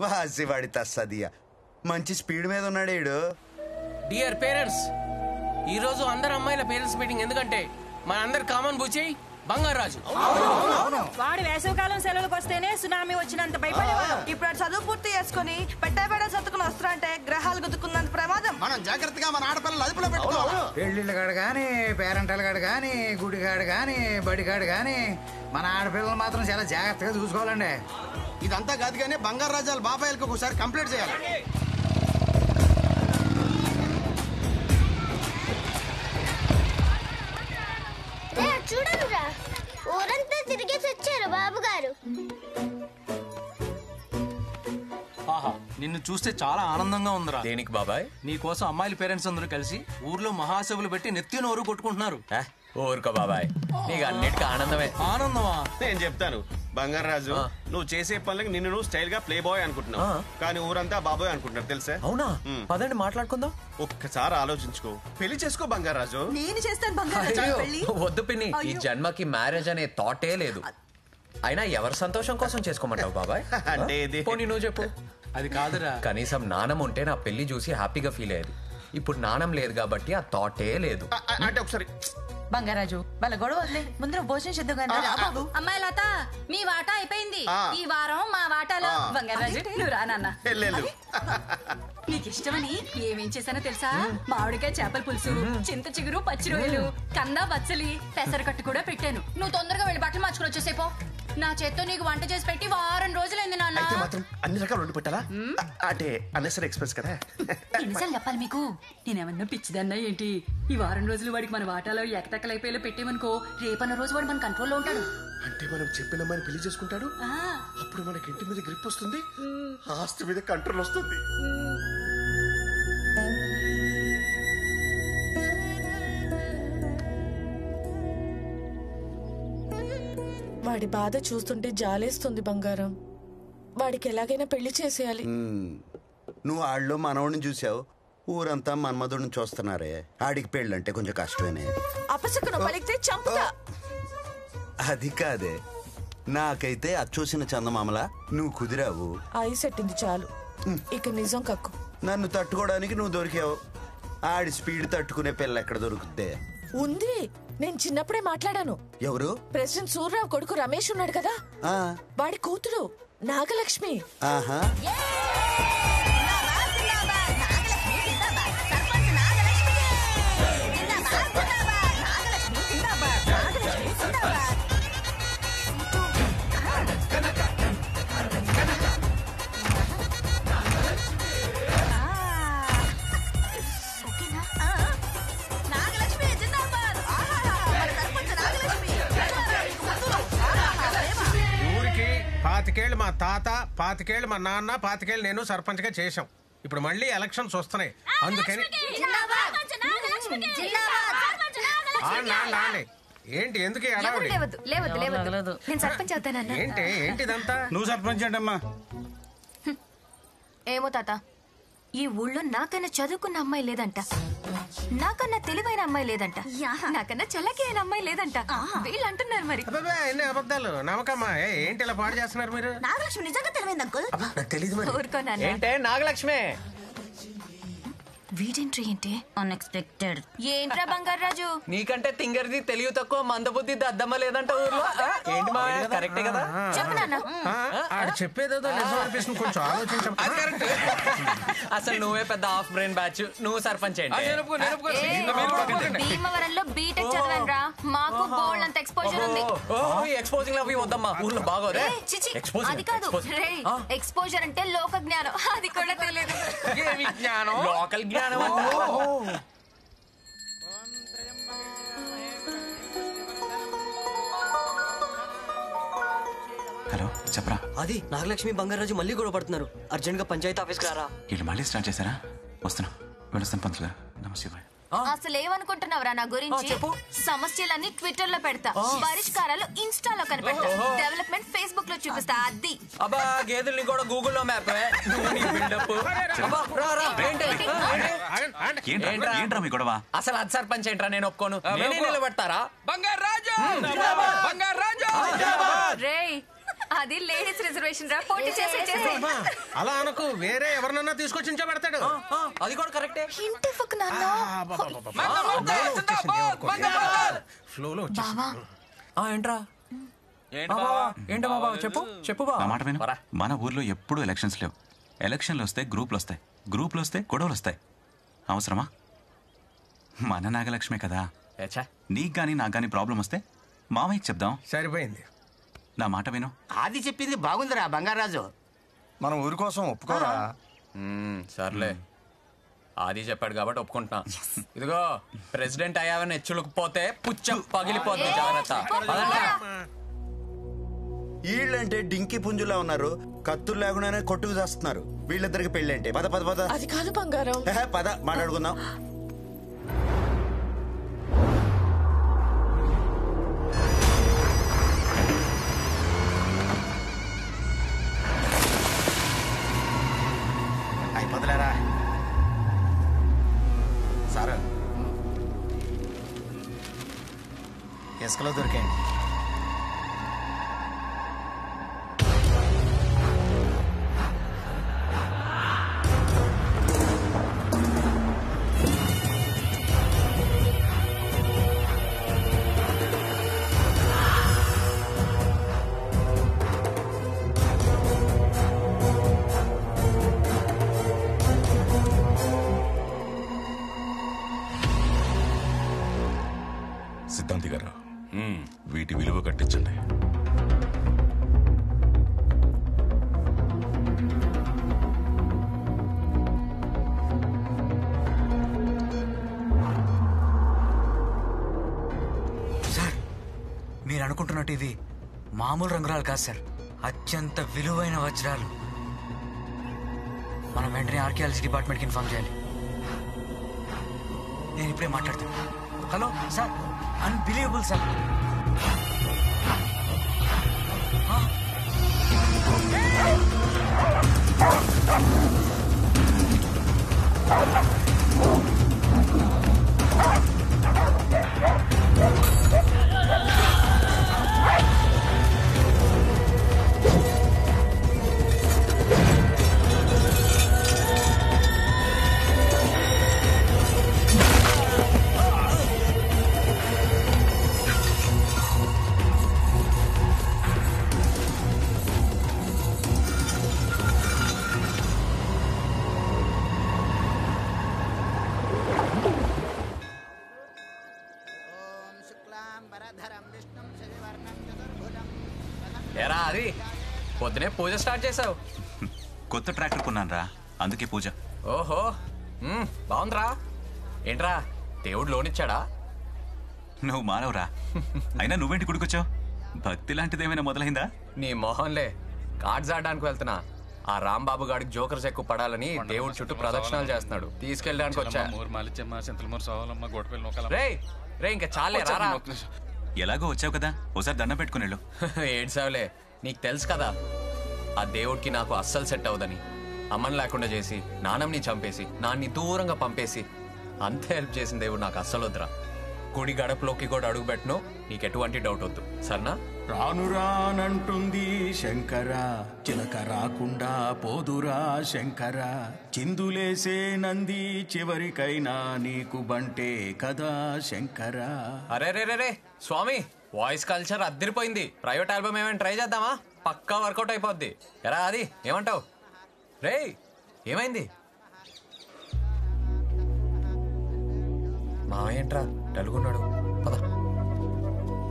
వాసివాడి తస్సదియా మంచి స్పీడ్ మీద ఉన్నాడు ఈడు. డియర్ పేరెంట్స్, ఈరోజు అందరు అమ్మాయిల పేరెంట్స్ మీటింగ్. ఎందుకంటే మన అందరు కామన్ బుచ్చి బంగారాజు. వాడు వేసవికాలం సెలవులకు వస్తేనే సునామీ వచ్చినంత భయపడేవాడు. ఇప్పుడు చదువు పూర్తి చేసుకుని పెట్టబెడ సత్తుకుని వస్తారంటే గ్రహాలు గుద్దుకున్నంత ప్రమాదం. మనం జాగ్రత్తగా మన ఆడపిల్లలు అదుపులో పెట్టుకోవాలి. పెళ్లిళ్ళ కాడు గాని, పేరెంటల్ కాడు గాని, గుడిగాడు గాని, బడిగాడు గాని మన ఆడపిల్లలు మాత్రం చాలా జాగ్రత్తగా చూసుకోవాలండి. ఇదంతా కాదు కానీ బంగారు రాజాల బాబాయిలకు ఒకసారి కంప్లీట్ చేయాలి. చూడరా, ఊరంతా తిరిగేసి వచ్చారు బాబు గారు. ఆహా, నిన్ను చూస్తే చాలా ఆనందంగా ఉందిరా. దేనికి బాబాయ్? నీ కోసం అమ్మాయిల పేరెంట్స్ అందరూ కలిసి ఊర్లో మహాసభలు పెట్టి నెత్తి నోరు కొట్టుకుంటున్నారు. ఊరుకో బాబాయ్, నీకు అన్నిటికీ ఆనందమే. ఆనందమా? నేను చెప్తాను బంగారాజు, నువ్వు చేసే పనులకి నిన్ను నువ్వు స్టైల్ గా ప్లే బాయ్ అనుకుంటున్నావు, కానీ ఊరంతా బాబాయ్ అనుకుంటున్నారు తెలుసా? అవునా? పదండి మాట్లాడుకుందాం. ఒక్కసారి ఆలోచించుకో, పెళ్లి చేసుకో బంగారాజు. నేను చేస్తాను బంగారాజు పెళ్లి. వద్దు పిన్ని, ఈ జన్మకి మ్యారేజ్ అనే థాటే లేదు. అయినా ఎవరి సంతోషం కోసం చేసుకోమంటావు బాబాయ్? అంటే ఇది పోనీ నువ్వు చెప్పు. అది కాదురా, కనీసం నాణం ఉంటే నా పెళ్లి చూసి హ్యాపీగా ఫీల్ అయ్యేది. ఇప్పుడు నాణం లేదు కాబట్టి ఆ థాటే లేదు. అంటే ఒకసారి బంగారాజు వాళ్ళ గొడవ వదిలే, ముందర భోజనం చేద్దాం. అమ్మాయి లత, మీ వాటా అయిపోయింది. ఈ వారం మా వాటాలో బంగారాజు నువ్వు రానన్నా. నీకు ఇష్టమని ఏమేం చేశానో తెలుసా? మామిడికాయ చేపల పులుసు, చింత చిగురు, పచ్చి రొయ్యలు, కందా బచ్చలి, పెసరకట్టు కూడా పెట్టాను. నువ్వు తొందరగా వెళ్ళి బట్టలు మార్చుకుని వచ్చేసేపో. నా చేత్తో నీకు వంట చేసి పెట్టి వారం రోజులైంది నాన్న. మాత్రం అన్ని రకాలు వండి పెట్టాలా? అంటే అన్నెసరీ ఎక్స్ప్రెస్ కదా. ఎన్నిసార్లు చెప్పాలి మీకు? నేనేమన్నా పిచ్చిదన్నా ఏంటి? ఈ వారం రోజులు వాడికి మన వాటాలో ఎకటెక్కలైపోయేలా పెట్టేమనుకో, రేపన్న రోజు వాడు మన కంట్రోల్లో ఉంటాడు. అంటే మనం చెప్పిన అమ్మాయిని పెళ్లి చేసుకుంటాడు, అప్పుడు మనకి ఇంటి మీద గ్రిప్ వస్తుంది, ఆస్తి మీద కంట్రోల్ వస్తుంది. వాడి బాధ చూస్తుంటే జాలేస్తుంది బంగారం. వాడికి ఎలాగైనా పెళ్లి చేసేయాలి. నువ్వు ఆళ్ళలో మనవడిని చూసావు, ఊరంతా మన్మధుడిని చూస్తున్నారే. ఆడికి పెళ్ళంటే కొంచెం కష్టమేనే. అపశకునం పలికితే చంపుతా. అది కాదే, నాకైతే అది చూసిన చందమామలా నువ్వు కుదిరావు. ఐస్ ఎట్టింది చాలు, ఇక నిజం కక్కు. నన్ను తట్టుకోవడానికి నువ్వు దొరికావు. ఆడి స్పీడ్ తట్టుకునే పిల్ల ఎక్కడ దొరుకుద్దే? ఉంది, నేను చిన్నప్పుడే మాట్లాడాను. ఎవరు? ప్రెసిడెంట్ సూర్యరావు కొడుకు రమేష్ ఉన్నాడు కదా, వాడి కూతురు నాగలక్ష్మి. ఆహా, పాతికేళ్ళు మా తాత, పాతికేళ్ళు మా నాన్న, పాతికేళ్ళు నేను సర్పంచ్ గా చేశాం. ఇప్పుడు మళ్ళీ ఎలక్షన్స్ వస్తున్నాయి, అందుకని ఏంటి ఎందుకు ఏంటి ఏంటిదంతా? నువ్వు సర్పంచ్ అంటమ్మా. ఏమో తాత, ఈ ఊళ్ళో నాకన్నా చదువుకున్న అమ్మాయి లేదంట, నాకన్నా తెలివైన అమ్మాయి లేదంట, నాకన్నా చల్లకి అయిన అమ్మాయి లేదంట. వీళ్ళు అంటున్నారు మరి. ఎన్ని అబద్ధాలు నమ్మకమ్మా. ఏంటి ఇలా పాడు చేస్తున్నారు మీరు? నాగలక్ష్మి నిజంగా తెలివైంది అంకుల్. ఊరుకోనా? ఏంటే నాగలక్ష్మి? వీడెంట్రీ ఏంటి అన్ఎక్స్పెక్టెడ్. ఏంట్రా బంగారాజు? నీకంటే తింగరిది తెలివి తక్కువ, మందబుద్ధి దద్దమ్మ లేదంట ఊర్లో. ఏంటి మా కరెక్టే కదా? చెప్పు నాన్న. ఆడు చెప్పేదేదో నిజం అనిపిస్తుంది, కొంచెం ఆలోచించం. అసలు నువ్వే పెద్ద హాఫ్ బ్రెయిన్ బ్యాచ్. నువ్వు సర్పంచ్ ఏంటి? భీమవరంలో బీటెక్ చదివాను రా, మాకు బోల్డ్ అంత ఎక్స్పోజర్ ఉంది. ఎక్స్పోజింగ్ అవి వద్దమ్మా, ఊర్లో బాగోదే. అది కాదు రే, ఎక్స్పోజర్ అంటే లోక జ్ఞానం, అది కూడా తెలియదు. లోకల్ జ్ఞానం. హలో చెప్పరా. అది నాగలక్ష్మి బంగారాజు మళ్ళీ గొడవ పడుతున్నారు, అర్జెంట్ గా పంచాయతీ ఆఫీస్కి రారా. వీళ్ళు మళ్ళీ స్టార్ట్ చేశారా? వస్తున్నా, వెళ్ళొస్తాను పంతులు గారు. నమస్తే. అసలు ఏమనుకుంటున్నావురా నా గురించి? సమస్యలన్నీ ట్విట్టర్ లో పెడతా, పరిష్కారాలు ఇన్స్టాలో కనిపెడతా, డెవలప్మెంట్ ఫేస్బుక్ లో చూపిస్తా. అది అబ్బా గేదెల్ని కూడా గూగుల్లో మ్యాప్. ఏంట్రా మీ గొడవ? అసలు అది సర్పంచ్ ఏంట్రా? నేను ఒప్పుకోను. నేనే నిలబెడతారా? రే, అది లేడీస్ రిజర్వేషన్ రా, పోటీ చేసే. అలా అనకు, వేరే ఎవరినన్నా తీసుకొచ్చి పెడతాడు. అది కూడా కరెక్టే. ఫ్లోలో ఏంట్రా ఏంటా బాబా చెప్పు చెప్పు నా మాట విను. మన ఊర్లో ఎప్పుడూ ఎలక్షన్స్ లేవు. ఎలక్షన్లు వస్తే గ్రూపులు వస్తాయి, గ్రూపులు వస్తే గొడవలు వస్తాయి. అవసరమా? మన నాగలక్ష్మే కదా. నీకు గానీ నాకు గానీ ప్రాబ్లం వస్తే మామయ్యకి చెప్దాం. సరిపోయింది. నా మాట విను. ఆది చెప్పింది బాగుందిరా బంగారాజు. మనం ఊరి కోసం ఒప్పుకోరా? సర్లే, ఆది చెప్పాడు కాబట్టి ఒప్పుకుంటున్నా. ఇదిగో ప్రెసిడెంట్ అయ్యావని హెచ్చులకు పోతే పుచ్చ పగిలిపోద్ది, జాగ్రత్త. వీళ్ళంటే డింకి పుంజులా ఉన్నారు, కత్తులు లేకుండానే కొట్టుకు చేస్తున్నారు. వీళ్ళిద్దరికి పెళ్ళి అంటే పద పద పద. అది కాదు బంగారం. పద మాట్లాడుకుందాం. అయిపోతలేరా సార్? ఇసుకలో దొరికాయండి. సిద్ధాంతి గారు, వీటి విలువ కట్టించండి. సార్, మీరు అనుకుంటున్నట్టు ఇవి మామూలు రంగురాలు కాదు సార్, అత్యంత విలువైన వజ్రాలు. మనం వెంటనే ఆర్కియాలజీ డిపార్ట్మెంట్కి ఇన్ఫార్మ్ చేయాలి. నేను ఇప్పుడే మాట్లాడతాను. Hello sir, unbelievable sir. ఏరా అది పొద్దునే పూజ స్టార్ట్ చేసావు? కొత్త ట్రాక్టర్ కొన్నాను రా, అందుకే పూజ. ఓహో, బాగుందిరా. ఏంట్రా దేవుడు లోనిచ్చాడా? నువ్వు మానవరా. అయినా నువ్వేంటి గుడికొచ్చావు? భక్తి లాంటిది ఏమైనా మొదలైందా? నీ మొహంలే, కార్డ్స్ ఆడడానికి వెళ్తున్నా. ఆ రాంబాబు గాడికి జోకర్స్ ఎక్కువ పడాలని దేవుడి చుట్టూ ప్రదక్షిణాలు చేస్తున్నాడు, తీసుకెళ్ళడానికి వచ్చా. రే ఇంకా చాలే రారా. ఎలాగో వచ్చావు కదా, ఓసారి దండం పెట్టుకుని వెళ్ళు. ఏడ్సావులే, నీకు తెలుసు కదా ఆ దేవుడికి నాకు అస్సలు సెట్ అవ్వదని. అమ్మని లేకుండా చేసి, నాన్నని చంపేసి, నాన్ని దూరంగా పంపేసి అంత హెల్ప్ చేసిన దేవుడు నాకు అస్సలు వద్దురా. గుడి గడపలోకి కూడా అడుగు పెట్టను, నీకు ఎటువంటి డౌట్ వద్దు, సరేనా? రాను రానంటుంది శంకర, చిలక రాకుండా పోదురా శంకర, చిందులేసే నంది చివరికైనా నీకు బంటే కదా శంకర. అరే రే రే రే స్వామి, వాయిస్ కల్చర్ అద్దరిపోయింది. ప్రైవేట్ ఆల్బమ్ ఏమైనా ట్రై చేద్దామా? పక్కా వర్కౌట్ అయిపోద్ది. ఎరా అది ఏమంటావు? రే ఏమైంది? మావయ్య ఏంట్రా డల్గున్నాడు? పద.